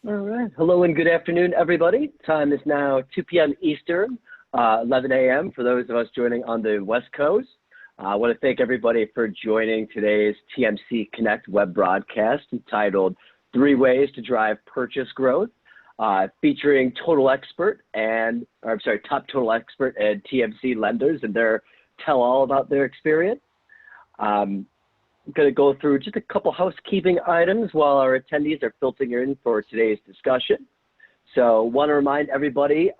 All right. Hello and good afternoon, everybody. Time is now 2 p.m. Eastern, 11 a.m. for those of us joining on the West Coast. I want to thank everybody for joining today's TMC Connect web broadcast entitled 3 Ways to Drive Purchase Growth, featuring top total expert and TMC lenders and their tell all about their experience. I'm going to go through just a couple housekeeping items while our attendees are filtering in for today's discussion. So want to remind everybody,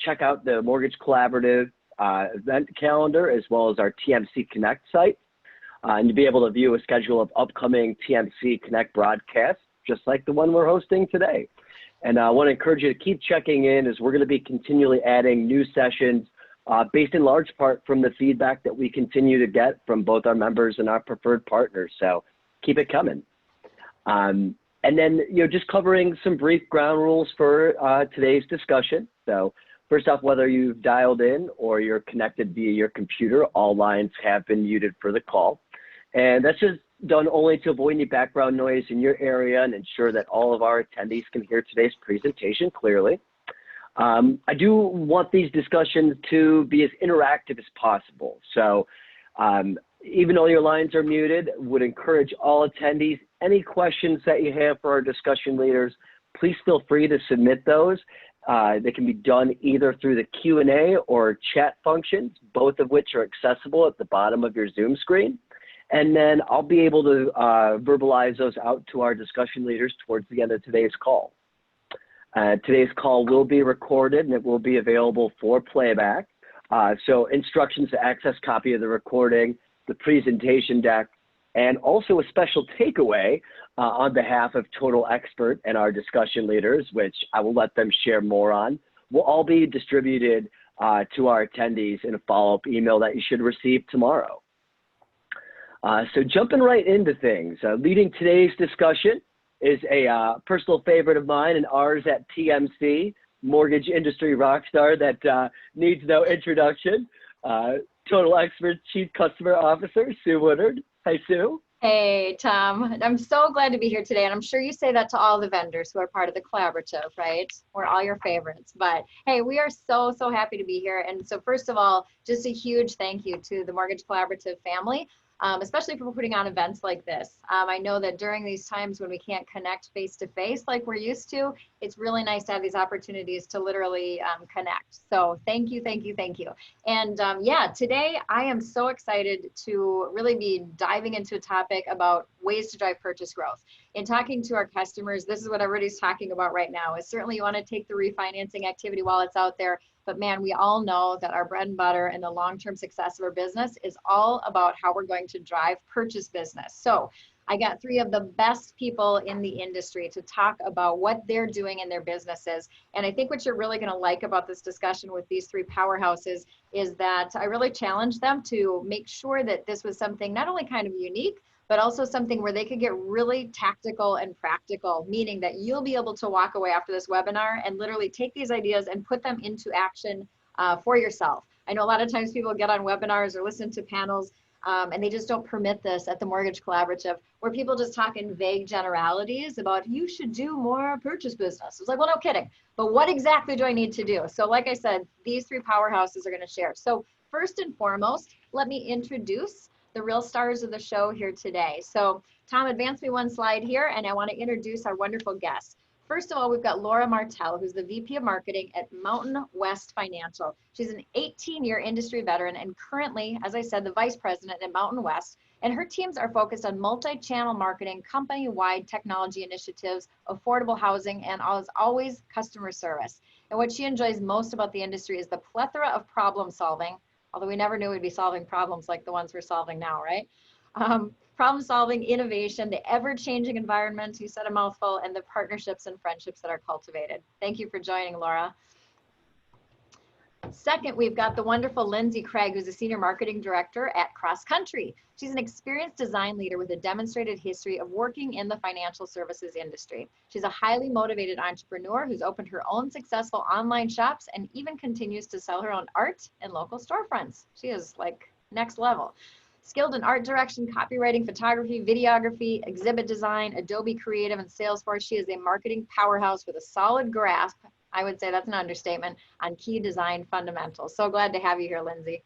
check out the Mortgage Collaborative event calendar as well as our TMC Connect site. And you'll be able to view a schedule of upcoming TMC Connect broadcasts, just like the one we're hosting today. And I want to encourage you to keep checking in as we're going to be continually adding new sessions based in large part from the feedback that we continue to get from both our members and our preferred partners. So keep it coming. And then, just covering some brief ground rules for today's discussion. So first off, whether you've dialed in or you're connected via your computer, all lines have been muted for the call. And that's just done only to avoid any background noise in your area and ensure that all of our attendees can hear today's presentation clearly. I do want these discussions to be as interactive as possible. So even though your lines are muted, would encourage all attendees, any questions that you have for our discussion leaders, please feel free to submit those. They can be done either through the Q&A or chat functions, both of which are accessible at the bottom of your Zoom screen. And then I'll be able to verbalize those out to our discussion leaders towards the end of today's call. Today's call will be recorded and it will be available for playback. So instructions to access copy of the recording, the presentation deck, and also a special takeaway on behalf of Total Expert and our discussion leaders, which I will let them share more on, will all be distributed to our attendees in a follow-up email that you should receive tomorrow. So jumping right into things, leading today's discussion is a personal favorite of mine and ours at TMC, mortgage industry rockstar that needs no introduction. Total Expert Chief Customer Officer, Sue Woodard. Hi, Sue. Hey, Tom. I'm so glad to be here today. And I'm sure you say that to all the vendors who are part of the collaborative, right? We're all your favorites. But hey, we are so happy to be here. And so first of all, just a huge thank you to the Mortgage Collaborative family. Especially for putting on events like this. I know that during these times when we can't connect face-to-face like we're used to, it's really nice to have these opportunities to literally connect. So thank you. And yeah, today I am so excited to really be diving into a topic about ways to drive purchase growth. In talking to our customers, this is what everybody's talking about right now, is certainly you want to take the refinancing activity while it's out there. But man, we all know that our bread and butter and the long-term success of our business is all about how we're going to drive purchase business. So I got 3 of the best people in the industry to talk about what they're doing in their businesses. And I think what you're really going to like about this discussion with these 3 powerhouses is that I really challenged them to make sure that this was something not only kind of unique, but also something where they could get really tactical and practical, meaning that you'll be able to walk away after this webinar and literally take these ideas and put them into action for yourself. I know a lot of times people get on webinars or listen to panels and they just don't permit this at the Mortgage Collaborative, where people just talk in vague generalities about you should do more purchase business. It's like, well, no kidding. But what exactly do I need to do? So like I said, these 3 powerhouses are going to share. So first and foremost, let me introduce the real stars of the show here today. So Tom, advance me 1 slide here, and I want to introduce our wonderful guests. First of all, we've got Laura Martell, who's the VP of Marketing at Mountain West Financial. She's an 18-year industry veteran and currently, as I said, the Vice President at Mountain West. And her teams are focused on multi-channel marketing, company-wide technology initiatives, affordable housing, and as always, customer service. And what she enjoys most about the industry is the plethora of problem solving, although we never knew we'd be solving problems like the ones we're solving now, right? Problem solving, innovation, the ever-changing environment, you said a mouthful, and the partnerships and friendships that are cultivated. Thank you for joining, Laura. Second, we've got the wonderful Lindsay Craig, who's a Senior Marketing Director at Cross Country. She's an experienced design leader with a demonstrated history of working in the financial services industry. She's a highly motivated entrepreneur who's opened her own successful online shops and even continues to sell her own art in local storefronts. She is like next level. Skilled in art direction, copywriting, photography, videography, exhibit design, Adobe Creative, and Salesforce. She is a marketing powerhouse with a solid grasp, I would say that's an understatement, on key design fundamentals. So glad to have you here, Lindsay.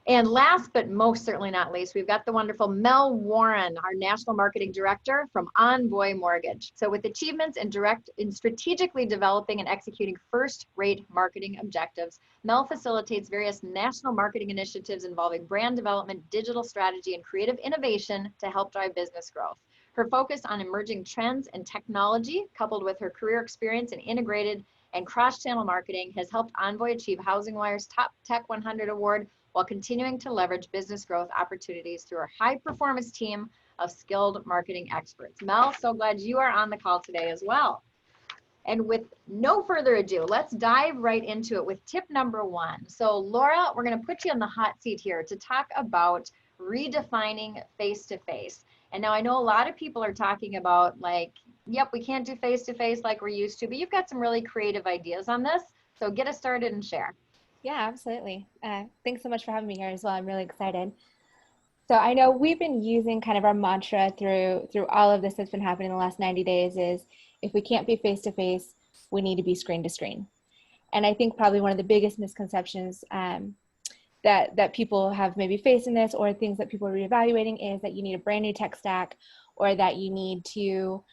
And last but most certainly not least, we've got the wonderful Mel Warren, our National Marketing Director from Envoy Mortgage. So with achievements in strategically developing and executing first-rate marketing objectives, Mel facilitates various national marketing initiatives involving brand development, digital strategy, and creative innovation to help drive business growth. Her focus on emerging trends and technology, coupled with her career experience in integrated and cross-channel marketing, has helped Envoy achieve HousingWire's Top Tech 100 award while continuing to leverage business growth opportunities through our high-performance team of skilled marketing experts. Mel, so glad you are on the call today as well. And with no further ado, let's dive right into it with tip number one. So Laura, we're going to put you in the hot seat here to talk about redefining face-to-face. And now I know a lot of people are talking about like, yep, we can't do face-to-face like we're used to, but you've got some really creative ideas on this. So get us started and share. Yeah, absolutely. Thanks so much for having me here as well. I'm really excited. So I know we've been using kind of our mantra through all of this that's been happening in the last 90 days is if we can't be face-to-face, we need to be screen-to-screen. And I think probably one of the biggest misconceptions that people have maybe faced in this, or things that people are reevaluating, is that you need a brand new tech stack, or that you need to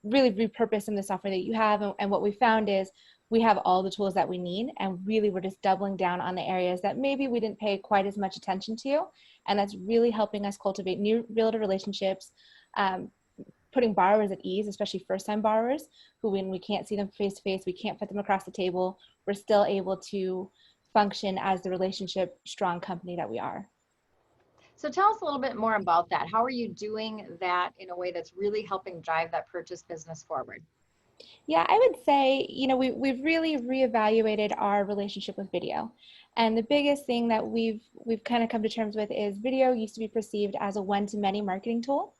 really repurpose some of the software that you have. And what we found is we have all the tools that we need, and really we're just doubling down on the areas that maybe we didn't pay quite as much attention to, and that's really helping us cultivate new realtor relationships, putting borrowers at ease, especially first-time borrowers who, when we can't see them face-to-face, we can't put them across the table, we're still able to function as the relationship strong company that we are. So tell us a little bit more about that. How are you doing that in a way that's really helping drive that purchase business forward? Yeah, I would say, we've really reevaluated our relationship with video. And the biggest thing that we've kind of come to terms with is video used to be perceived as a one-to-many marketing tool,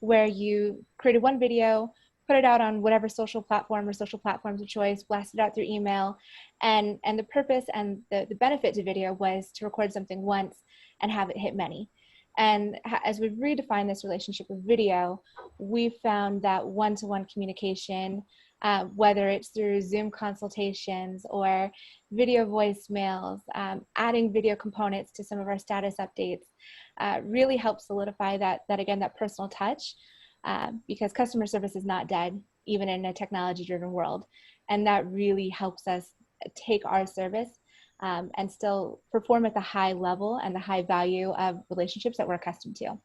where you created one video, put it out on whatever social platform or social platforms of choice, blast it out through email. And the purpose and the benefit to video was to record something once and have it hit many. And as we've redefined this relationship with video, we've found that one-to-one communication, whether it's through Zoom consultations or video voicemails, adding video components to some of our status updates, really helps solidify that personal touch, because customer service is not dead, even in a technology-driven world. And that really helps us take our service and still perform at the high level and the high value of relationships that we're accustomed to.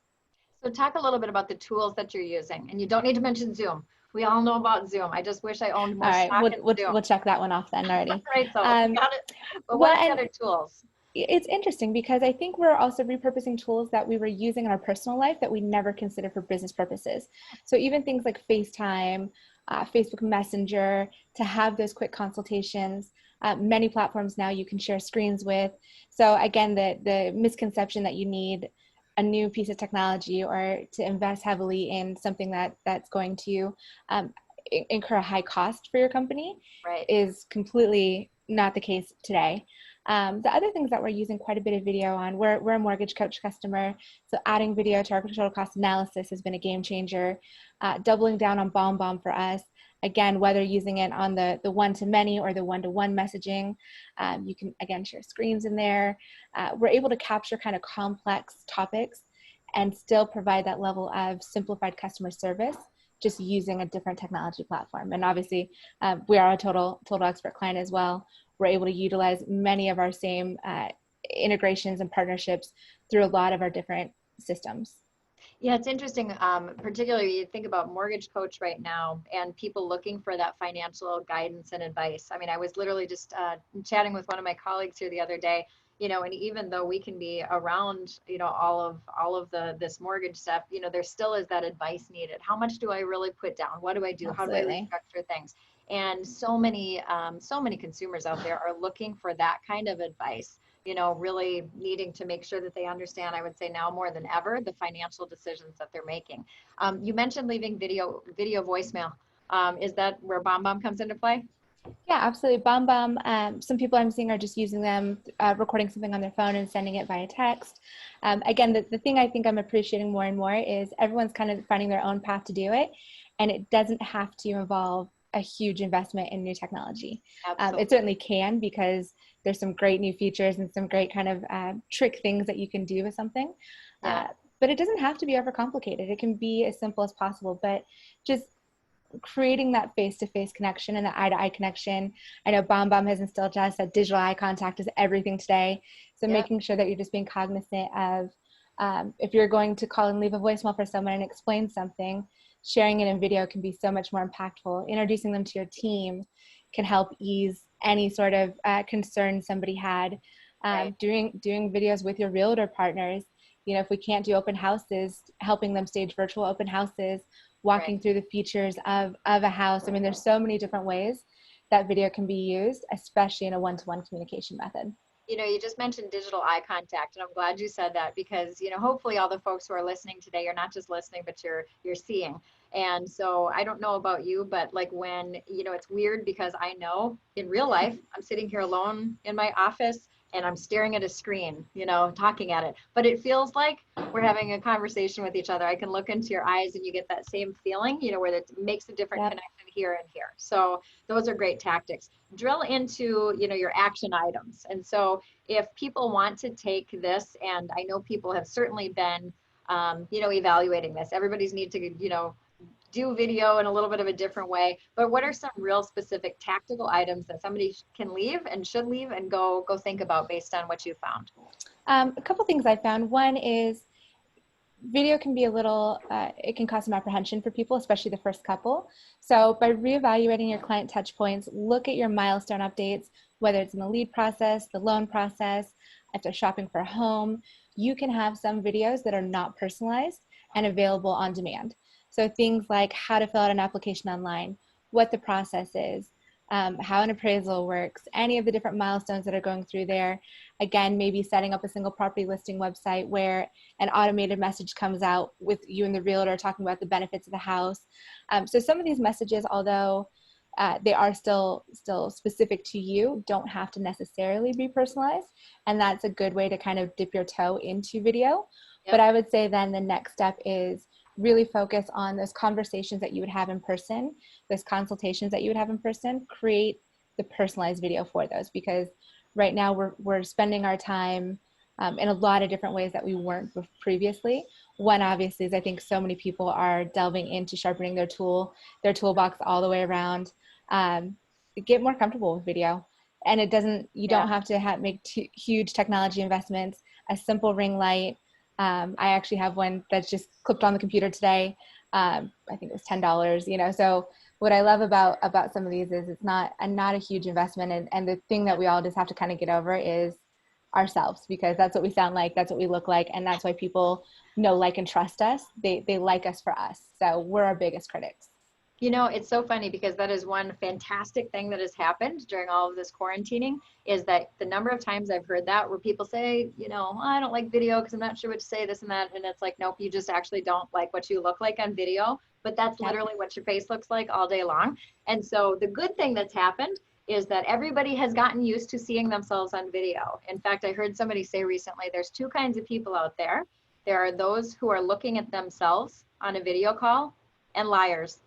So talk a little bit about the tools that you're using, and you don't need to mention Zoom. We all know about Zoom. I just wish I owned more stock in Zoom. We'll check that one off then already. Right, so got it. But what are the other tools? It's interesting because I think we're also repurposing tools that we were using in our personal life that we never considered for business purposes. So even things like FaceTime, Facebook Messenger, to have those quick consultations. Many platforms now you can share screens with. So again, the misconception that you need a new piece of technology or to invest heavily in something that's going to incur a high cost for your company, right, is completely not the case today. The other things that we're using quite a bit of video on, we're a mortgage coach customer, so adding video to our total cost analysis has been a game changer. Doubling down on BombBomb for us. Again, whether using it on the one-to-many or the one-to-one messaging, you can, again, share screens in there. We're able to capture kind of complex topics and still provide that level of simplified customer service, just using a different technology platform. And obviously, we are a total expert client as well. We're able to utilize many of our same integrations and partnerships through a lot of our different systems. Yeah, it's interesting, particularly you think about mortgage coach right now and people looking for that financial guidance and advice. I mean, I was literally just chatting with one of my colleagues here the other day, and even though we can be around, all of this mortgage stuff, there still is that advice needed. How much do I really put down? What do I do? Absolutely. How do I restructure things? And so many consumers out there are looking for that kind of advice. Really needing to make sure that they understand, I would say now more than ever, the financial decisions that they're making. You mentioned leaving video voicemail. Is that where BombBomb comes into play? Yeah, absolutely. BombBomb. Some people I'm seeing are just using them, recording something on their phone and sending it via text. Again, the thing I think I'm appreciating more and more is everyone's kind of finding their own path to do it, and it doesn't have to involve a huge investment in new technology. Absolutely. It certainly can, because there's some great new features and some great kind of trick things that you can do with something. Yeah. But it doesn't have to be overcomplicated. It can be as simple as possible, but just creating that face-to-face connection and that eye-to-eye connection. I know BombBomb has instilled to us that digital eye contact is everything today. So making sure that you're just being cognizant of, if you're going to call and leave a voicemail for someone and explain something, sharing it in video can be so much more impactful. Introducing them to your team can help ease any sort of concern somebody had. Doing videos with your realtor partners. You know, if we can't do open houses, helping them stage virtual open houses, walking through the features of a house. I mean, there's so many different ways that video can be used, especially in a one-to-one communication method. You know, you just mentioned digital eye contact, and I'm glad you said that, because, you know, hopefully all the folks who are listening today, you're not just listening, but you're seeing. And so I don't know about you, but like when, you know, it's weird because I know in real life, I'm sitting here alone in my office and I'm staring at a screen, you know, talking at it, but it feels like we're having a conversation with each other. I can look into your eyes and you get that same feeling, you know, where it makes a different connection here and here. So those are great tactics. Drill into, you know, your action items. And so if people want to take this, and I know people have certainly been, you know, evaluating this, everybody's need to, you know, do video in a little bit of a different way, but what are some real specific tactical items that somebody can leave and should leave and go think about based on what you found? A couple things I found. One is video can be a little, it can cause some apprehension for people, especially the first couple. So by reevaluating your client touch points, look at your milestone updates, whether it's in the lead process, the loan process, if they're shopping for a home. You can have some videos that are not personalized and available on demand. So things like how to fill out an application online, what the process is, how an appraisal works, any of the different milestones that are going through there. Again, maybe setting up a single property listing website where an automated message comes out with you and the realtor talking about the benefits of the house. So some of these messages, although they are still specific to you, don't have to necessarily be personalized. And that's a good way to kind of dip your toe into video. But I would say then the next step is really focus on those conversations that you would have in person, those consultations that you would have in person. Create the personalized video for those, because right now we're spending our time in a lot of different ways that we weren't previously. One, obviously, is I think so many people are delving into sharpening their toolbox all the way around. Get more comfortable with video, and it doesn't. You don't have to make huge technology investments. A simple ring light. I actually have one that's just clipped on the computer today. I think it was $10. You know, so what I love about some of these is it's not a huge investment, and the thing that we all just have to kind of get over is ourselves, because that's what we sound like, that's what we look like, and that's why people know, like, and trust us. They like us for us. So we're our biggest critics. You know, it's so funny because that is one fantastic thing that has happened during all of this quarantining, is that the number of times I've heard that where people say, you know, oh, I don't like video because I'm not sure what to say, this and that. And it's like, nope, you just actually don't like what you look like on video, but that's literally what your face looks like all day long. And so the good thing that's happened is that everybody has gotten used to seeing themselves on video. In fact, I heard somebody say recently, there's two kinds of people out there. There are those who are looking at themselves on a video call, and liars.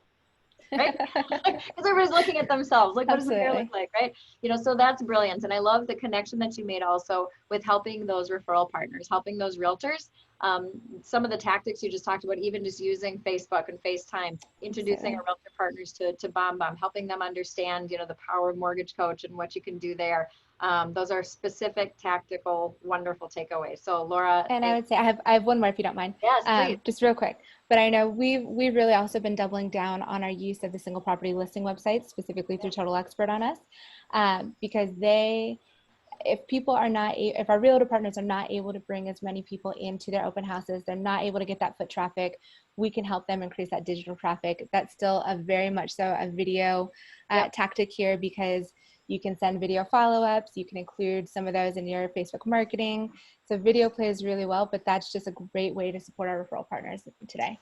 Right? Because everybody's looking at themselves. Like, what does the hair look like, right? You know, so that's brilliant. And I love the connection that you made also with helping those referral partners, helping those realtors. Some of the tactics you just talked about, even just using Facebook and FaceTime, introducing our realtor partners to BombBomb, helping them understand, you know, the power of Mortgage Coach and what you can do there. Those are specific, tactical, wonderful takeaways. So Laura. And I would say I have one more if you don't mind. Yes, please. Just real quick. But I know we've really also been doubling down on our use of the single property listing websites, specifically through Total Expert on Us, because if our realtor partners are not able to bring as many people into their open houses, they're not able to get that foot traffic, we can help them increase that digital traffic. That's still a very much so a video tactic here, because you can send video follow-ups, you can include some of those in your Facebook marketing. So video plays really well, but that's just a great way to support our referral partners today.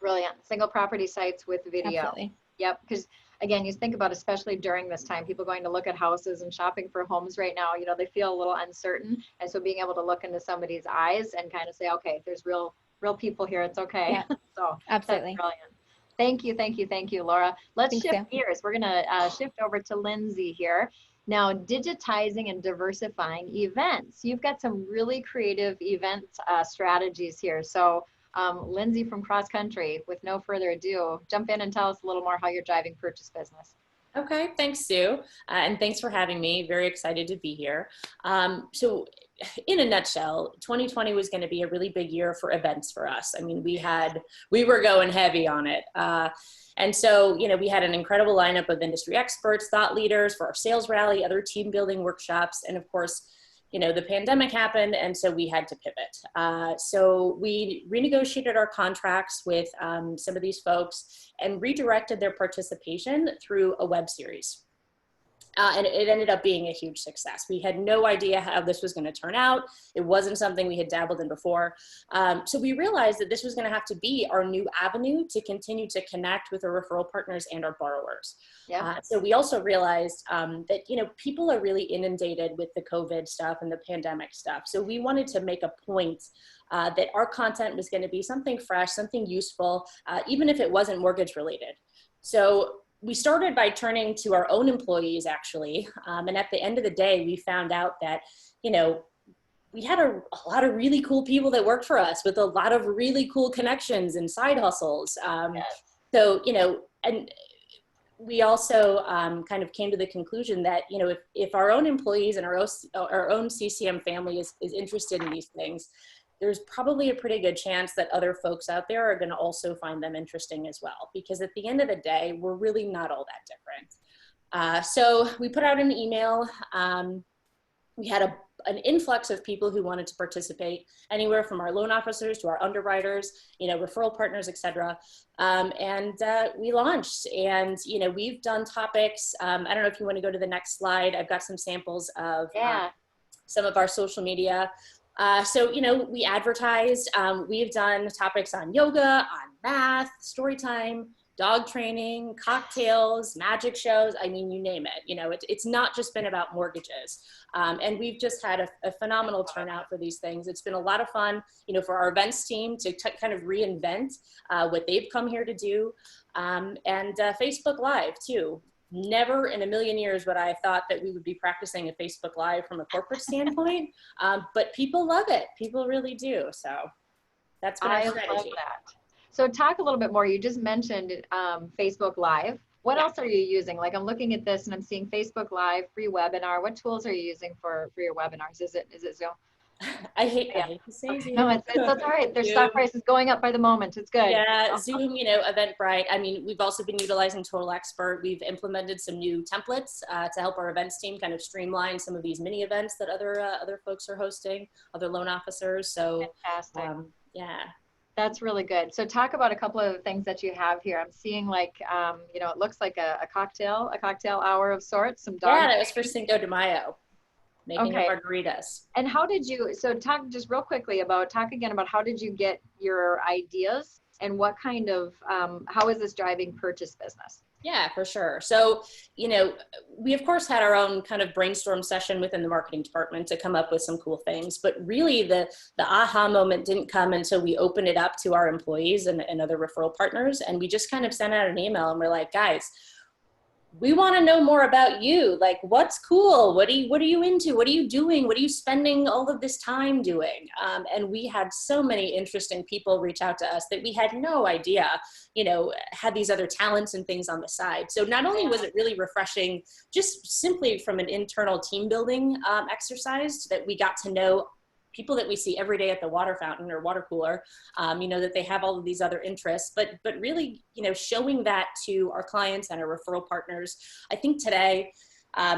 Brilliant. Single property sites with video. Absolutely. Yep. Because again, you think about, especially during this time, people going to look at houses and shopping for homes right now, you know, they feel a little uncertain. And so being able to look into somebody's eyes and kind of say, okay, there's real people here, it's okay. Yeah, So absolutely. that's brilliant. Thank you, thank you, thank you, Laura. Let's Thanks, shift Sue. gears. We're gonna shift over to Lindsay here. Now, digitizing and diversifying events. You've got some really creative event strategies here. So Lindsay from Cross Country, with no further ado, jump in and tell us a little more how you're driving purchase business. Okay, thanks, Sue. And thanks for having me. Very excited to be here. So in a nutshell, 2020 was going to be a really big year for events for us. I mean, we were going heavy on it. And so, you know, we had an incredible lineup of industry experts, thought leaders for our sales rally, other team building workshops, and of course, you know, the pandemic happened, and so we had to pivot. So we renegotiated our contracts with some of these folks and redirected their participation through a web series. And it ended up being a huge success. We had no idea how this was going to turn out. It wasn't something we had dabbled in before. So we realized that this was going to have to be our new avenue to continue to connect with our referral partners and our borrowers. Yeah. So we also realized that, you know, people are really inundated with the COVID stuff and the pandemic stuff. So we wanted to make a point that our content was going to be something fresh, something useful, even if it wasn't mortgage related. So we started by turning to our own employees, actually. And at the end of the day, we found out that, you know, we had a lot of really cool people that worked for us with a lot of really cool connections and side hustles. Yes. So, you know, and we also kind of came to the conclusion that, you know, if our own employees and our own CCM family is interested in these things, there's probably a pretty good chance that other folks out there are going to also find them interesting as well. Because at the end of the day, we're really not all that different. So we put out an email. We had an influx of people who wanted to participate, anywhere from our loan officers to our underwriters, you know, referral partners, et cetera. And we launched, and, you know, we've done topics. I don't know if you want to go to the next slide. I've got some samples of some of our social media. So, you know, we advertised, we've done topics on yoga, on math, story time, dog training, cocktails, magic shows. I mean, you name it. You know, it's not just been about mortgages. And we've just had a phenomenal turnout for these things. It's been a lot of fun, you know, for our events team to kind of reinvent what they've come here to do. And Facebook Live too. Never in a million years would I have thought that we would be practicing a Facebook Live from a corporate standpoint, but people love it. People really do. So that's been our strategy. Love that. So talk a little bit more. You just mentioned Facebook Live. What else are you using? Like, I'm looking at this and I'm seeing Facebook Live, free webinar. What tools are you using for your webinars? Is it Zoom? I hate to say Zoom. No, it's all right. Their stock price is going up by the moment. It's good. Yeah, Zoom, you know, Eventbrite. I mean, we've also been utilizing Total Expert. We've implemented some new templates to help our events team kind of streamline some of these mini events that other folks are hosting, other loan officers. So, fantastic. Yeah. That's really good. So talk about a couple of things that you have here. I'm seeing, like, you know, it looks like a cocktail hour of sorts. Some dog. Yeah, that was for Cinco de Mayo. Making margaritas. And how did you, so talk just real quickly talk again about how did you get your ideas and what kind of, how is this driving purchase business? Yeah, for sure. So, you know, we of course had our own kind of brainstorm session within the marketing department to come up with some cool things, but really the aha moment didn't come until we opened it up to our employees and other referral partners. And we just kind of sent out an email and we're like, guys, we want to know more about you. Like, what's cool? What are you into? What are you doing? What are you spending all of this time doing? And we had so many interesting people reach out to us that we had no idea, you know, had these other talents and things on the side. So not only was it really refreshing, just simply from an internal team building exercise, that we got to know people that we see every day at the water fountain or water cooler, you know, that they have all of these other interests, but really, you know, showing that to our clients and our referral partners. I think today,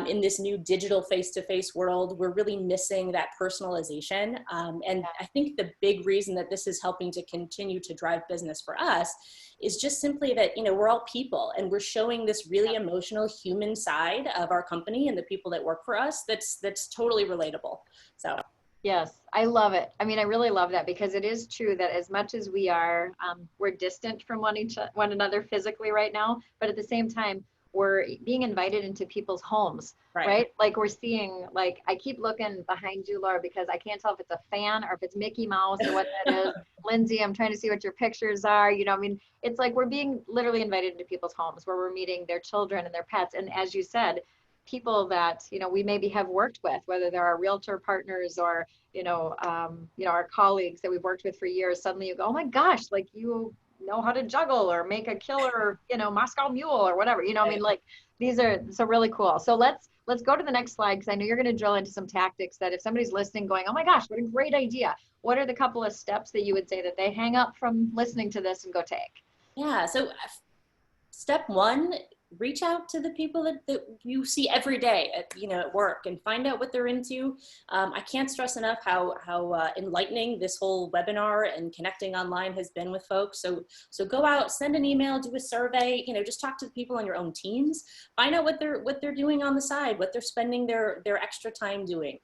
in this new digital face-to-face world, we're really missing that personalization. And I think the big reason that this is helping to continue to drive business for us is just simply that, you know, we're all people and we're showing this really emotional human side of our company and the people that work for us that's totally relatable. So. Yes, I love it. I mean, I really love that, because it is true that as much as we are, we're distant from one another physically right now, but at the same time, we're being invited into people's homes, right? Like we're seeing, like, I keep looking behind you, Laura, because I can't tell if it's a fan or if it's Mickey Mouse or what that is. Lindsay, I'm trying to see what your pictures are. You know, I mean, it's like we're being literally invited into people's homes where we're meeting their children and their pets. And as you said, people that, you know, we maybe have worked with, whether they're our realtor partners or, our colleagues that we've worked with for years, suddenly you go, oh my gosh, like you know how to juggle or make a killer, Moscow mule or whatever, I mean, like these are so really cool. So let's go to the next slide, because I know you're going to drill into some tactics that if somebody's listening going, oh my gosh, what a great idea. What are the couple of steps that you would say that they hang up from listening to this and go take? Yeah, so step one, reach out to the people that you see every day at work and find out what they're into. I can't stress enough how enlightening this whole webinar and connecting online has been with folks. So go out, send an email, do a survey, just talk to the people on your own teams, find out what they're doing on the side, what they're spending their extra time doing,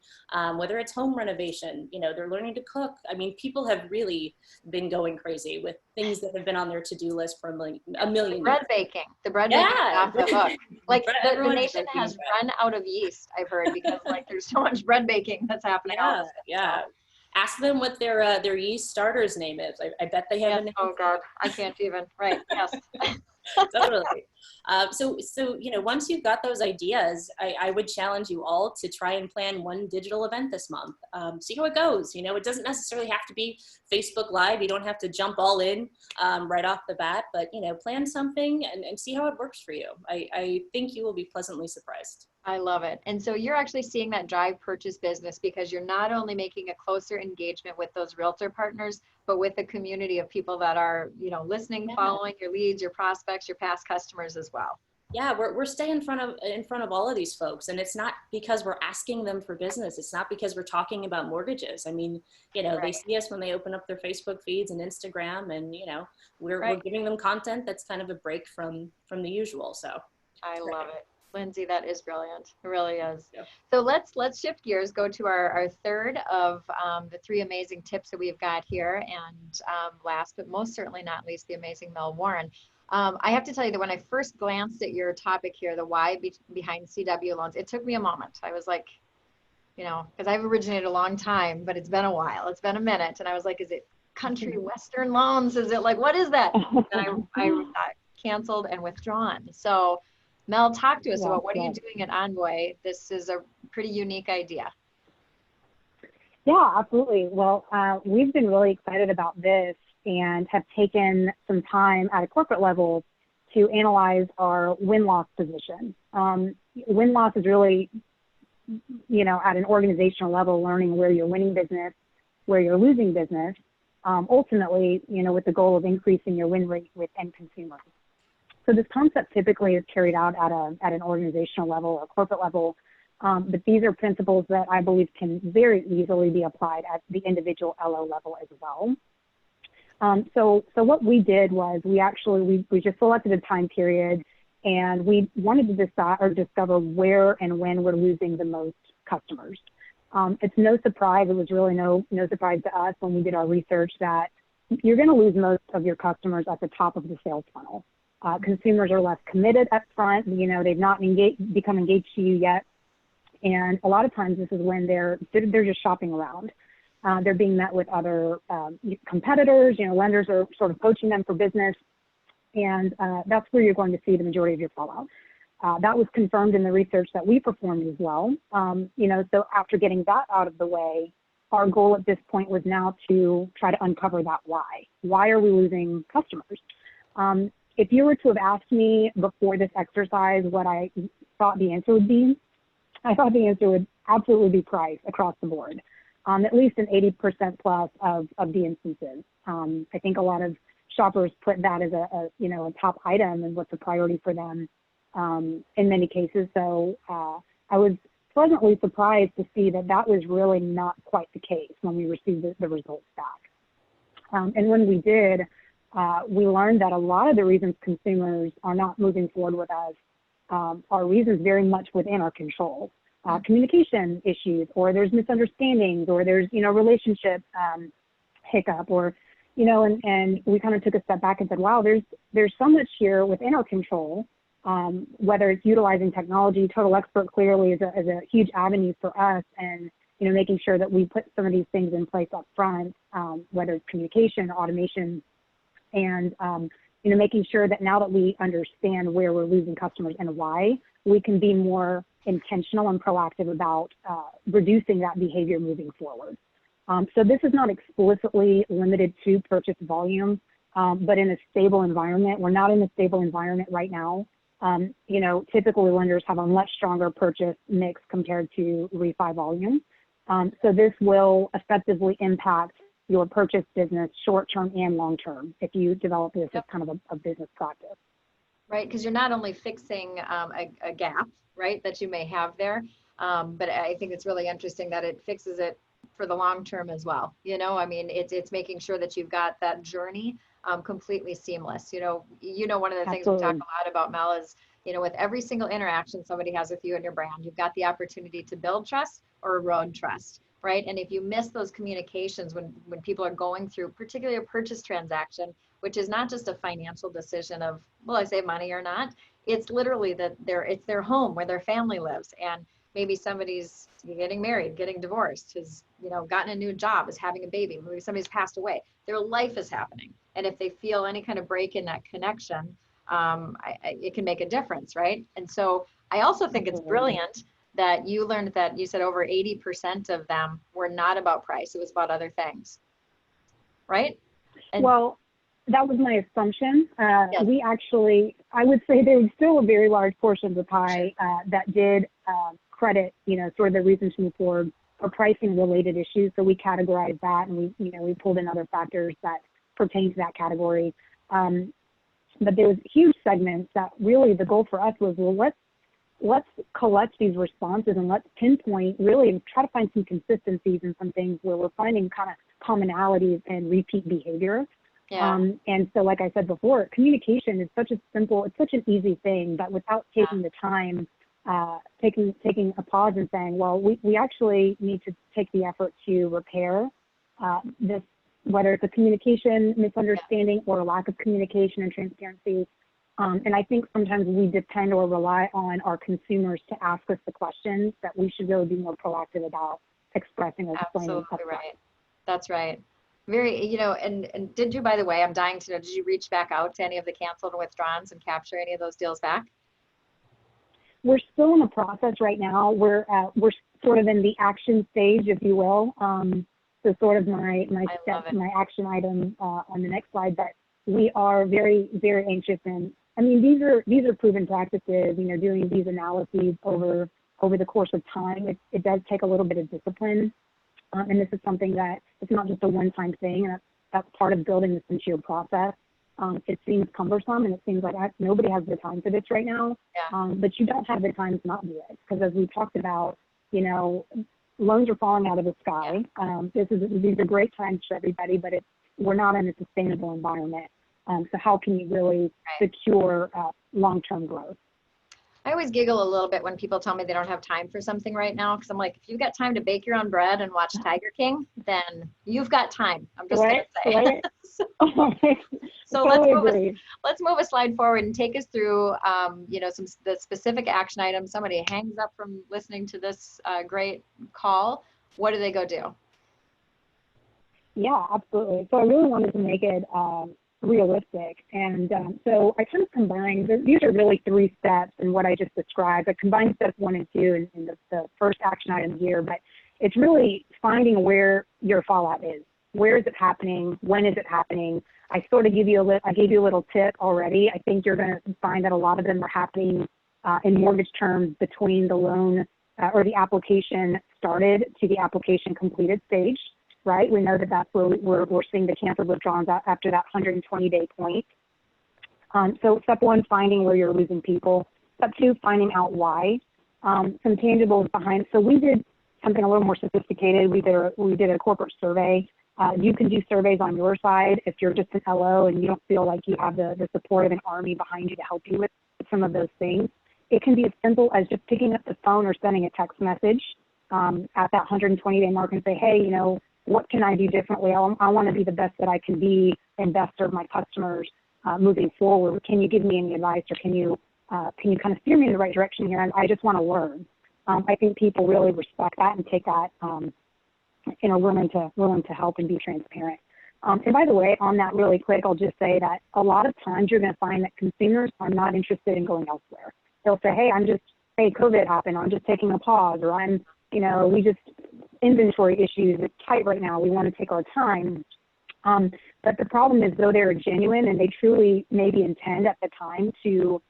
whether it's home renovation, they're learning to cook. I mean, people have really been going crazy with things that have been on their to-do list for a million bread years. baking, the bread baking off the hook. Like the nation has bread. run out of yeast, I've heard, because like there's so much bread baking that's happening. Yeah. Ask them what their yeast starter's name is. I bet they have a name. Oh God, I can't even. Right. Yes. Totally. So once you've got those ideas, I would challenge you all to try and plan one digital event this month. See how it goes. It doesn't necessarily have to be Facebook Live. You don't have to jump all in right off the bat, but plan something and see how it works for you. I think you will be pleasantly surprised. I love it. And so you're actually seeing that drive purchase business because you're not only making a closer engagement with those realtor partners, but with the community of people that are, listening, following your leads, your prospects, your past customers as well. Yeah, we're staying in front of all of these folks, and it's not because we're asking them for business. It's not because we're talking about mortgages. I mean, They see us when they open up their Facebook feeds and Instagram, and we're giving them content that's kind of a break from the usual. So I love it. Lindsay, that is brilliant. It really is. Yeah. So let's shift gears, go to our third of the three amazing tips that we've got here. And last, but most certainly not least, the amazing Mel Warren. I have to tell you that when I first glanced at your topic here, the why behind CW loans, it took me a moment. I was like, because I've originated a long time, but it's been a while. It's been a minute. And I was like, is it country western loans? Is it like, what is that? And I canceled and withdrawn. So Mel, talk to us about what are you doing at Envoy? This is a pretty unique idea. Yeah, absolutely. Well, we've been really excited about this and have taken some time at a corporate level to analyze our win-loss position. Win-loss is really, at an organizational level, learning where you're winning business, where you're losing business, ultimately, with the goal of increasing your win rate with end consumers. So this concept typically is carried out at an organizational level or corporate level, but these are principles that I believe can very easily be applied at the individual LO level as well. So what we did was we just selected a time period, and we wanted to decide or discover where and when we're losing the most customers. It's no surprise. It was really no surprise to us when we did our research that you're going to lose most of your customers at the top of the sales funnel. Consumers are less committed up front. They've not become engaged to you yet. And a lot of times this is when they're just shopping around. They're being met with other competitors. Lenders are sort of poaching them for business. And that's where you're going to see the majority of your fallout. That was confirmed in the research that we performed as well. So after getting that out of the way, our goal at this point was now to try to uncover that why. Why are we losing customers? If you were to have asked me before this exercise what I thought the answer would be, I thought the answer would absolutely be price across the board, at least in 80% plus of the instances. I think a lot of shoppers put that as a top item and what's a priority for them in many cases. So I was pleasantly surprised to see that was really not quite the case when we received the results back. And when we did, we learned that a lot of the reasons consumers are not moving forward with us are reasons very much within our control. Communication issues, or there's misunderstandings, or there's, relationship hiccup, or, and we kind of took a step back and said, wow, there's so much here within our control whether it's utilizing technology. Total Expert clearly is a huge avenue for us, and making sure that we put some of these things in place up front, whether it's communication, automation, and making sure that now that we understand where we're losing customers and why, we can be more intentional and proactive about reducing that behavior moving forward. So this is not explicitly limited to purchase volume, but in a stable environment. We're not in a stable environment right now. Typically lenders have a much stronger purchase mix compared to refi volume. So this will effectively impact your purchase business short-term and long-term if you develop this as kind of a business practice. Right, because you're not only fixing a gap, right, that you may have there, but I think it's really interesting that it fixes it for the long term as well. I mean, it's making sure that you've got that journey completely seamless. One of the things we talk a lot about, Mel, is, with every single interaction somebody has with you and your brand, you've got the opportunity to build trust or erode trust, right? And if you miss those communications when people are going through, particularly a purchase transaction, which is not just a financial decision of, will I save money or not? It's literally that it's their home where their family lives, and maybe somebody's getting married, getting divorced, has gotten a new job, is having a baby, maybe somebody's passed away. Their life is happening, and if they feel any kind of break in that connection, it can make a difference, right? And so I also think it's brilliant that you learned that you said over 80% of them were not about price; it was about other things, right? And well, that was my assumption. Yes. We actually, I would say there was still a very large portion of the pie that did credit, sort of the reasons to move forward or pricing related issues. So we categorized that, and we pulled in other factors that pertain to that category. But there was huge segments that really the goal for us was, well, let's collect these responses and let's pinpoint really and try to find some consistencies in some things where we're finding kind of commonalities and repeat behavior. Yeah. And so, like I said before, communication is such an easy thing, but without taking the time, taking a pause and saying, well, we actually need to take the effort to repair this, whether it's a communication misunderstanding or a lack of communication and transparency. And I think sometimes we depend or rely on our consumers to ask us the questions that we should really be more proactive about expressing or explaining. Absolutely right. That's right. Very, and did you, by the way, I'm dying to know, did you reach back out to any of the canceled and withdrawns and capture any of those deals back? We're still in the process right now. We're sort of in the action stage, if you will. So sort of my steps, my action item on the next slide. But we are very, very anxious, and I mean these are proven practices. Doing these analyses over the course of time, it does take a little bit of discipline. And this is something that it's not just a one-time thing, and that's part of building this into your process. It seems cumbersome, and it seems like nobody has the time for this right now. Yeah. But you don't have the time to not do it, because as we talked about, loans are falling out of the sky. These are great times for everybody, but we're not in a sustainable environment. So how can you really secure long-term growth? I always giggle a little bit when people tell me they don't have time for something right now, because I'm like, if you've got time to bake your own bread and watch Tiger King, then you've got time. I'm just going to say. So let's move a slide forward and take us through, the specific action items. Somebody hangs up from listening to this great call. What do they go do? Yeah, absolutely. So I really wanted to make it realistic. And so I kind of combined, these are really 3 steps in what I just described. I combined steps 1 and 2 in the first action item here, but it's really finding where your fallout is. Where is it happening? When is it happening? I sort of gave you a little tip already. I think you're going to find that a lot of them are happening in mortgage terms between the loan or the application started to the application completed stage. Right, we know that that's where we're seeing the canceled withdrawals after that 120-day point. So step 1, finding where you're losing people. Step 2, finding out why. Some tangibles behind. So we did something a little more sophisticated. We did a corporate survey. You can do surveys on your side if you're just an LO and you don't feel like you have the support of an army behind you to help you with some of those things. It can be as simple as just picking up the phone or sending a text message at that 120-day mark and say, hey, what can I do differently? I want to be the best that I can be and best serve my customers moving forward. Can you give me any advice, or can you can you kind of steer me in the right direction here? And I just want to learn. I think people really respect that and take that, willing to help and be transparent. And by the way, on that really quick, I'll just say that a lot of times you're going to find that consumers are not interested in going elsewhere. They'll say, hey, COVID happened, I'm just taking a pause, or we just, inventory issues, it's tight right now, we want to take our time. But the problem is, though they're genuine and they truly maybe intend at the time to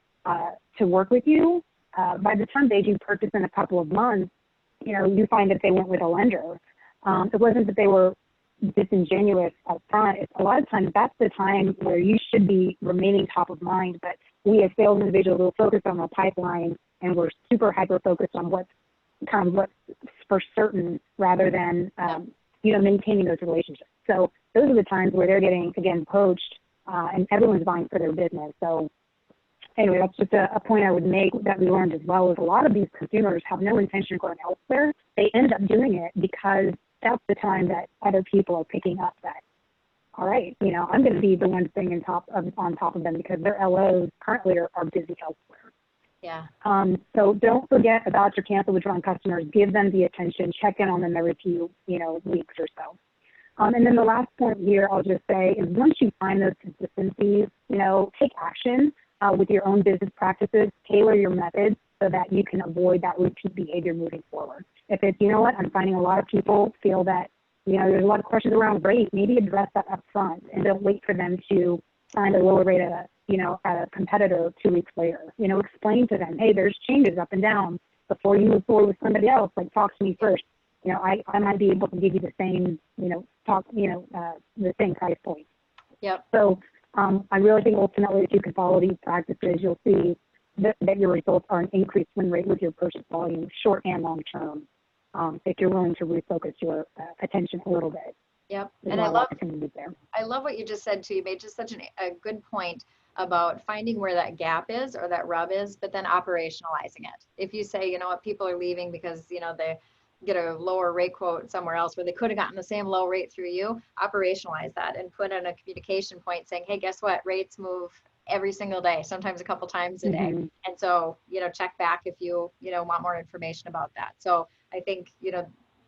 work with you, by the time they do purchase in a couple of months, you find that they went with a lender. It wasn't that they were disingenuous up front. A lot of times that's the time where you should be remaining top of mind, but we as sales individuals will focus on our pipeline, and we're super hyper focused on what's for certain rather than maintaining those relationships. So those are the times where they're getting, again, poached, and everyone's vying for their business. So anyway, that's just a point I would make that we learned as well, is a lot of these consumers have no intention of going elsewhere. They end up doing it because that's the time that other people are picking up that, all right, I'm going to be the one staying on top of them because their LOs currently are busy elsewhere. Yeah. So don't forget about your cancel withdrawn customers. Give them the attention. Check in on them every few, weeks or so. And then the last point here I'll just say is, once you find those consistencies, take action with your own business practices. Tailor your methods so that you can avoid that repeat behavior moving forward. If it's, I'm finding a lot of people feel that, there's a lot of questions around rate, maybe address that up front and don't wait for them to find a lower rate at a competitor 2 weeks later. Explain to them, hey, there's changes up and down. Before you move forward with somebody else, talk to me first. I might be able to give you the same, the same price point. Yep. So I really think ultimately if you can follow these practices, you'll see that your results are an increased win rate with your purchase volume, short and long term, if you're willing to refocus your attention a little bit. Yep. There's And a lot of opportunities there. I love what you just said too. You made just such a good point about finding where that gap is or that rub is, but then operationalizing it. If you say, people are leaving because, they get a lower rate quote somewhere else where they could have gotten the same low rate through you, operationalize that and put in a communication point saying, hey, guess what? Rates move every single day, sometimes a couple times a day. Mm-hmm. And so, check back if you, want more information about that. So I think,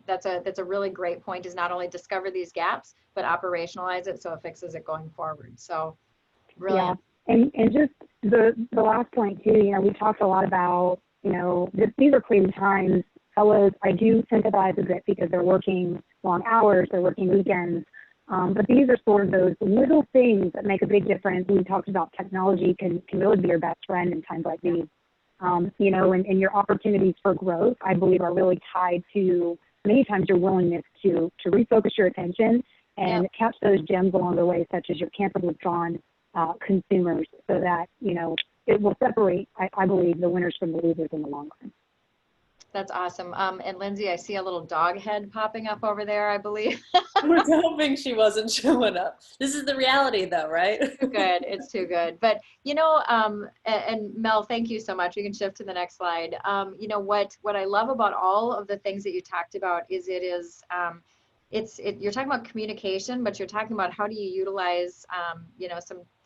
that's a really great point, is not only discover these gaps, but operationalize it so it fixes it going forward. So brilliant. Yeah. And just the last point too, we talked a lot about, these are crazy times. Fellows, I do sympathize a bit because they're working long hours, they're working weekends. But these are sort of those little things that make a big difference. We talked about technology can really be your best friend in times like these. And your opportunities for growth, I believe, are really tied to many times your willingness to refocus your attention and catch those gems along the way, such as your canceled withdrawn consumers, so that, it will separate, I believe, the winners from the losers in the long run. That's awesome. And Lindsay, I see a little dog head popping up over there, I believe. I was hoping she wasn't showing up. This is the reality though, right? Too good. It's too good. But, and Mel, thank you so much. We can shift to the next slide. What I love about all of the things that you talked about is you're talking about communication, but you're talking about how do you utilize,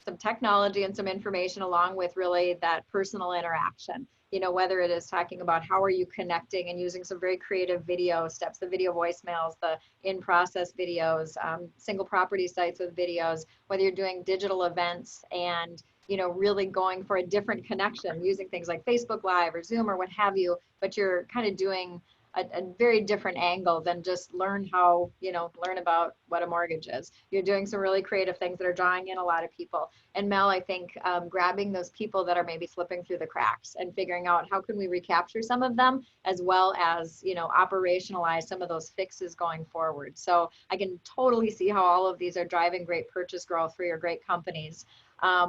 some technology and some information along with really that personal interaction. Whether it is talking about how are you connecting and using some very creative video steps, the video voicemails, the in-process videos, single property sites with videos, whether you're doing digital events and, really going for a different connection using things like Facebook Live or Zoom or what have you, but you're kind of doing a very different angle than just learn about what a mortgage is. You're doing some really creative things that are drawing in a lot of people. And Mel, I think grabbing those people that are maybe slipping through the cracks and figuring out how can we recapture some of them, as well as, operationalize some of those fixes going forward. So I can totally see how all of these are driving great purchase growth for your great companies.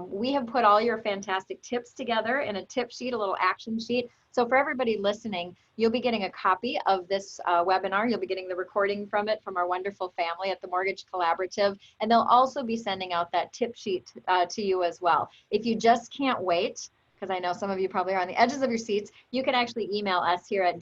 We have put all your fantastic tips together in a tip sheet, a little action sheet. So for everybody listening, you'll be getting a copy of this webinar. You'll be getting the recording from it from our wonderful family at the Mortgage Collaborative. And they'll also be sending out that tip sheet to you as well. If you just can't wait, because I know some of you probably are on the edges of your seats, you can actually email us here at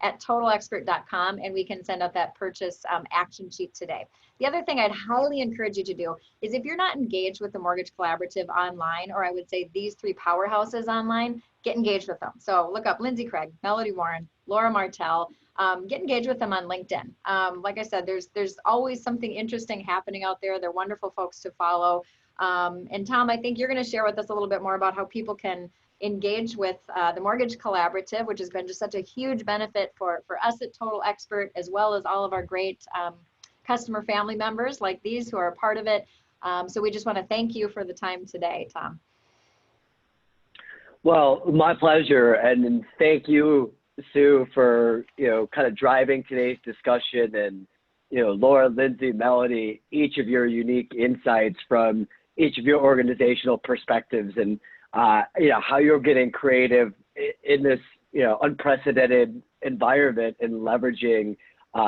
at totalexpert.com, and we can send out that purchase action sheet today. The other thing I'd highly encourage you to do is, if you're not engaged with the Mortgage Collaborative online, or I would say these three powerhouses online, get engaged with them. So look up Lindsay Craig, Melody Warren, Laura Martell. Get engaged with them on LinkedIn. Like I said, there's always something interesting happening out there. They're wonderful folks to follow. And Tom, I think you're going to share with us a little bit more about how people can engage with the Mortgage Collaborative, which has been just such a huge benefit for us at Total Expert, as well as all of our great customer family members like these who are a part of it. So we just want to thank you for the time today, Tom. Well, my pleasure, and thank you, Sue, for kind of driving today's discussion, and Laura, Lindsay, Melody, each of your unique insights from each of your organizational perspectives, and how you're getting creative in this unprecedented environment and leveraging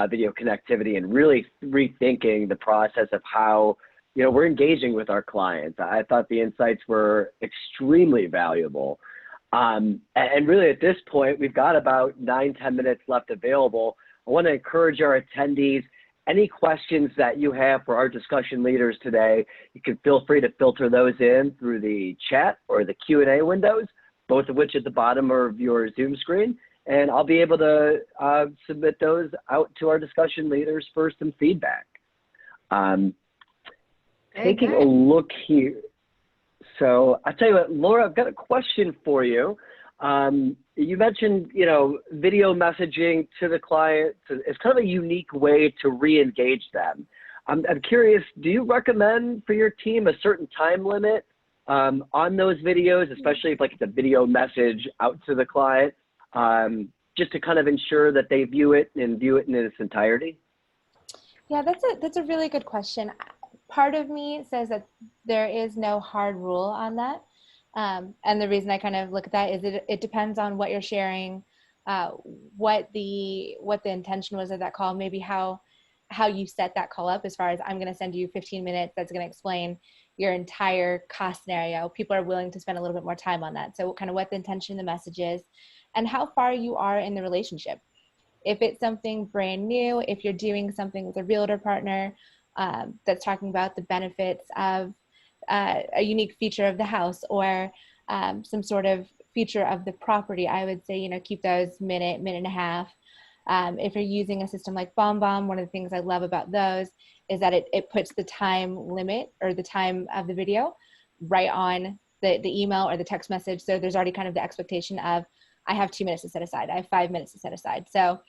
video connectivity and really rethinking the process of how we're engaging with our clients. I thought the insights were extremely valuable. And really at this point, we've got about 9-10 minutes left available. I want to encourage our attendees, any questions that you have for our discussion leaders today, you can feel free to filter those in through the chat or the Q&A windows, both of which at the bottom of your Zoom screen. And I'll be able to submit those out to our discussion leaders for some feedback. Taking a look here. So I'll tell you what, Laura, I've got a question for you. You mentioned, video messaging to the client. It's kind of a unique way to re-engage them. I'm curious, do you recommend for your team a certain time limit on those videos, especially if it's a video message out to the client, just to kind of ensure that they view it in its entirety? Yeah, that's a really good question. Part of me says that there is no hard rule on that. And the reason I kind of look at that is it depends on what you're sharing, what the intention was of that call, maybe how you set that call up, as far as I'm going to send you 15 minutes that's going to explain your entire cost scenario. People are willing to spend a little bit more time on that. So kind of what the intention of the message is and how far you are in the relationship. If it's something brand new, if you're doing something with a realtor partner that's talking about the benefits of a unique feature of the house or some sort of feature of the property, I would say, keep those minute and a half. If you're using a system like BombBomb, one of the things I love about those is that it puts the time limit or the time of the video right on the email or the text message. So there's already kind of the expectation of, I have 2 minutes to set aside, I have 5 minutes to set aside. So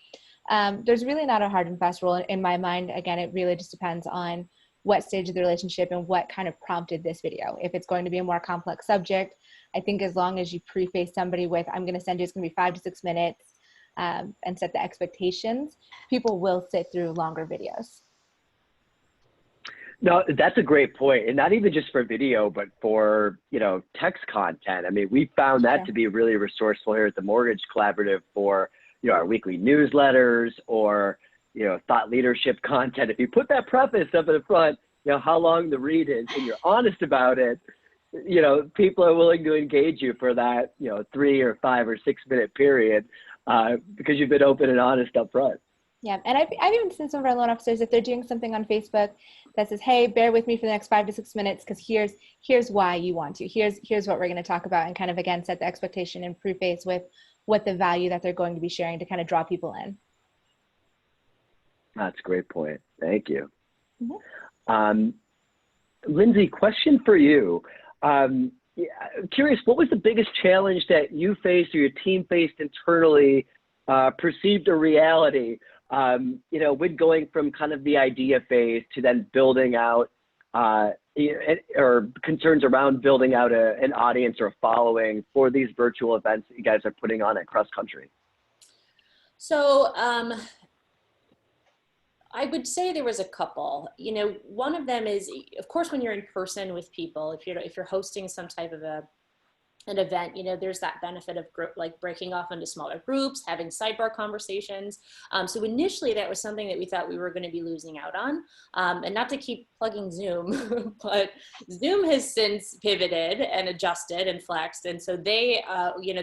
there's really not a hard and fast rule in my mind. Again, it really just depends on what stage of the relationship and what kind of prompted this video. If it's going to be a more complex subject, I think as long as you preface somebody with, I'm going to send you, it's going to be 5 to 6 minutes, and set the expectations, people will sit through longer videos. No, that's a great point. And not even just for video, but for, text content. I mean, we found that to be really resourceful here at the Mortgage Collaborative for, our weekly newsletters or, thought leadership content. If you put that preface up in the front, how long the read is, and you're honest about it, people are willing to engage you for that, 3 or 5 or 6 minute period because you've been open and honest up front. Yeah, and I've even seen some of our loan officers, if they're doing something on Facebook that says, hey, bear with me for the next 5 to 6 minutes because here's why you want to. Here's what we're going to talk about, and kind of, again, set the expectation and preface with what the value that they're going to be sharing to kind of draw people in. That's a great point. Thank you. Mm-hmm. Lindsay, question for you. I'm curious, what was the biggest challenge that you faced or your team faced internally, perceived a reality, with going from kind of the idea phase to then building out, or concerns around building out an audience or a following for these virtual events that you guys are putting on across country? So I would say there was a couple. One of them is, of course, when you're in person with people, if you're hosting some type of a an event, there's that benefit of like breaking off into smaller groups, having sidebar conversations. So initially that was something that we thought we were going to be losing out on. And not to keep plugging Zoom, but Zoom has since pivoted and adjusted and flexed. And so they,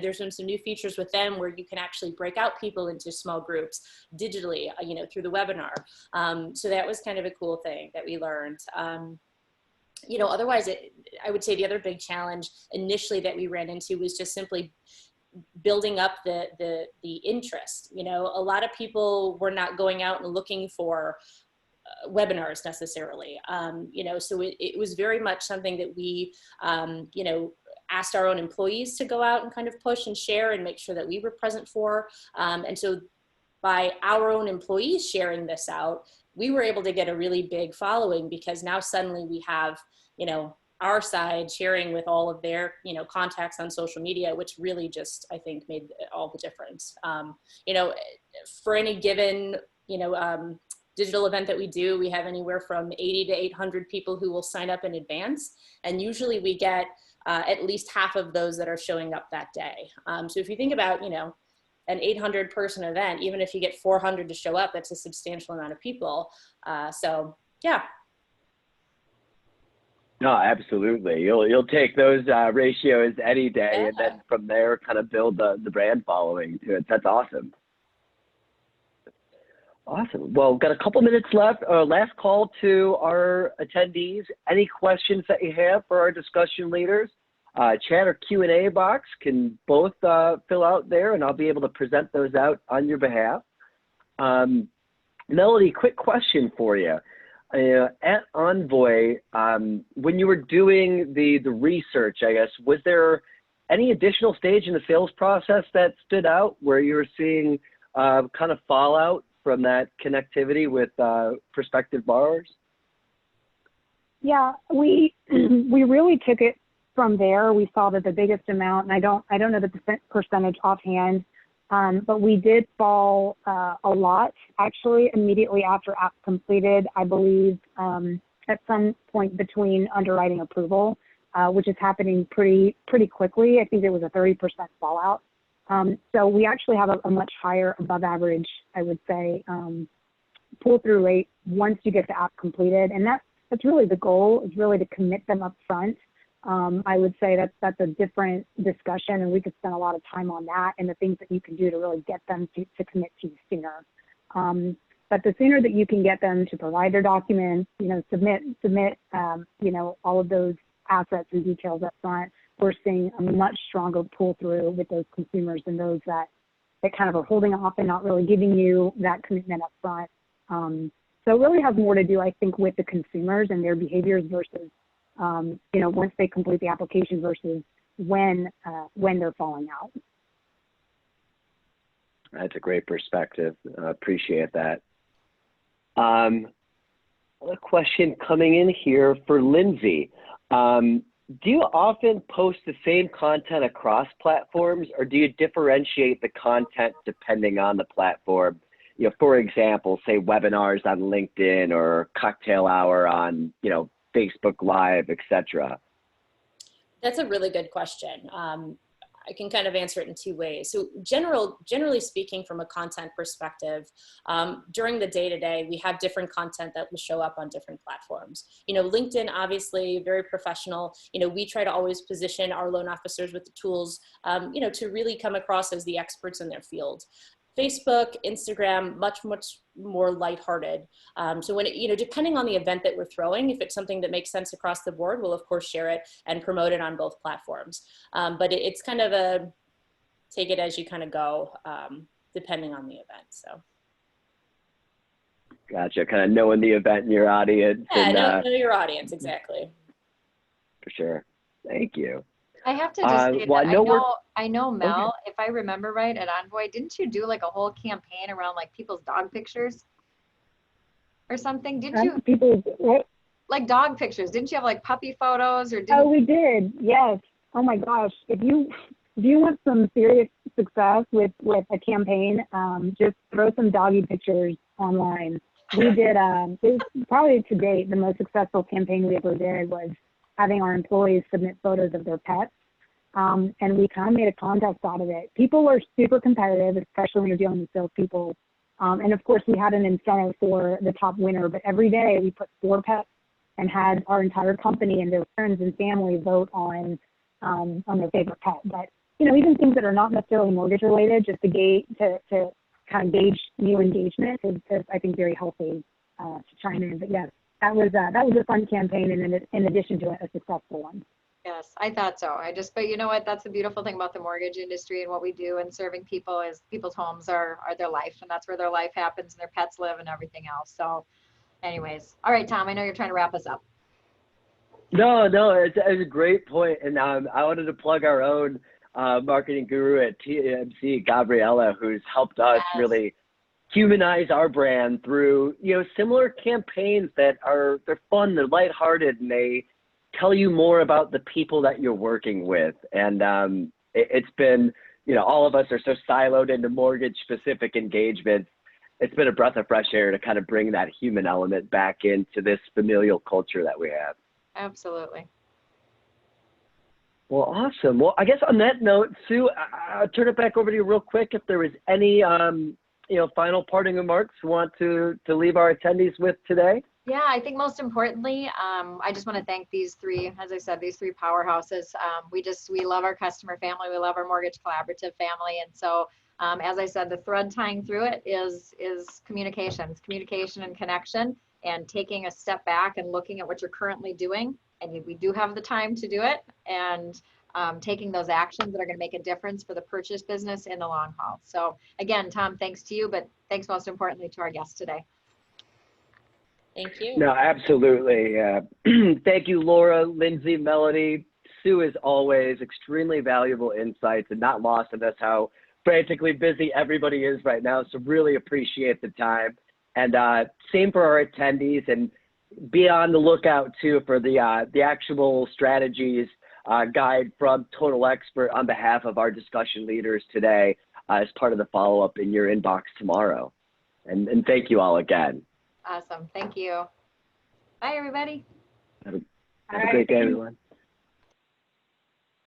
there's been some new features with them where you can actually break out people into small groups digitally, through the webinar. So that was kind of a cool thing that we learned. Otherwise, I would say the other big challenge initially that we ran into was just simply building up the interest. A lot of people were not going out and looking for webinars necessarily. So it was very much something that we, asked our own employees to go out and kind of push and share and make sure that we were present for. And so by our own employees sharing this out, we were able to get a really big following, because now suddenly we have, our side sharing with all of their, contacts on social media, which really just, I think, made all the difference. For any given, digital event that we do, we have anywhere from 80 to 800 people who will sign up in advance. And usually we get at least half of those that are showing up that day. So if you think about, an 800 person event, even if you get 400 to show up, that's a substantial amount of people. So yeah. No, absolutely. You'll take those ratios any day, Yeah. and then from there kind of build the brand following to it. That's awesome. Awesome. Well, we've got a couple minutes left. Last call to our attendees. Any questions that you have for our discussion leaders? Chat or Q&A box can both fill out there, and I'll be able to present those out on your behalf. Melody, quick question for you. At Envoy, when you were doing the research, I guess, was there any additional stage in the sales process that stood out where you were seeing kind of fallout from that connectivity with prospective borrowers? Yeah, we really took it from there. We saw that the biggest amount, and I don't know the percentage offhand, but we did fall a lot actually immediately after app completed. I believe at some point between underwriting approval, which is happening pretty quickly. I think it was a 30% fallout. So we actually have a much higher, above average, I would say, pull-through rate once you get the app completed, and that's really the goal, is really to commit them up front. I would say that's a different discussion, and we could spend a lot of time on that and the things that you can do to really get them to commit to you sooner. But the sooner that you can get them to provide their documents, submit, all of those assets and details up front, we're seeing a much stronger pull-through with those consumers than those that kind of are holding off and not really giving you that commitment up front. So it really has more to do, I think, with the consumers and their behaviors versus once they complete the application versus when they're falling out. That's a great perspective. I appreciate that. A question coming in here for Lindsay. Do you often post the same content across platforms, or do you differentiate the content depending on the platform? For example, say webinars on LinkedIn or cocktail hour on, Facebook Live, etc. That's a really good question. I can kind of answer it in two ways. So generally speaking, from a content perspective, during the day-to-day, we have different content that will show up on different platforms. LinkedIn, obviously, very professional. We try to always position our loan officers with the tools, to really come across as the experts in their field. Facebook, Instagram, much more lighthearted. So when depending on the event that we're throwing, if it's something that makes sense across the board, we'll of course share it and promote it on both platforms. But it's kind of a take it as you kind of go, depending on the event. So. Gotcha. Kind of knowing the event and your audience. Yeah, and, know your audience, exactly. For sure. Thank you. I have to just say that I know Mel, Okay. if I remember right, at Envoy, didn't you do like a whole campaign around like people's dog pictures or something? Didn't you? People's what? Like dog pictures. Didn't you have like puppy photos or? Oh, we did. Yes. Oh my gosh. If you want some serious success with a campaign, just throw some doggy pictures online. We did. It was probably to date the most successful campaign we ever did was having our employees submit photos of their pets. and we kind of made a contest out of it. People are super competitive, especially when you're dealing with salespeople. And of course, we had an incentive for the top winner, but every day we put 4 pets and had our entire company and their friends and family vote on their favorite pet. But, you know, even things that are not necessarily mortgage related, just to kind of gauge new engagement is I think, very healthy to chime in. But yes, that was a fun campaign, and in addition to a successful one. Yes, I thought so. But you know what? That's the beautiful thing about the mortgage industry and what we do and serving people is people's homes are their life, and that's where their life happens and their pets live and everything else. So anyways, all right, Tom, I know you're trying to wrap us up. No, it's a great point. And I wanted to plug our own marketing guru at TMC, Gabriella, who's helped us really humanize our brand through, you know, similar campaigns they're fun, they're lighthearted, and they tell you more about the people that you're working with. And it's been, you know, all of us are so siloed into mortgage-specific engagements. It's been a breath of fresh air to kind of bring that human element back into this familial culture that we have. Absolutely. Well, awesome. Well, I guess on that note, Sue, I'll turn it back over to you real quick. If there was any, you know, final parting remarks you want to leave our attendees with today. Yeah, I think most importantly, I just want to thank these 3, as I said, these 3 powerhouses. We love our customer family. We love our mortgage collaborative family. And so, as I said, the thread tying through it is communication and connection, and taking a step back and looking at what you're currently doing. And we do have the time to do it, and taking those actions that are going to make a difference for the purchase business in the long haul. So again, Tom, thanks to you, but thanks most importantly to our guests today. Thank you. No, absolutely. Thank you, Laura, Lindsay, Melody. Sue, as always, extremely valuable insights, and not lost in us how frantically busy everybody is right now. So really appreciate the time. And same for our attendees, and be on the lookout too for the actual strategies guide from Total Expert on behalf of our discussion leaders today as part of the follow-up in your inbox tomorrow. And thank you all again. Awesome. Thank you. Bye, everybody. Have a great day, everyone.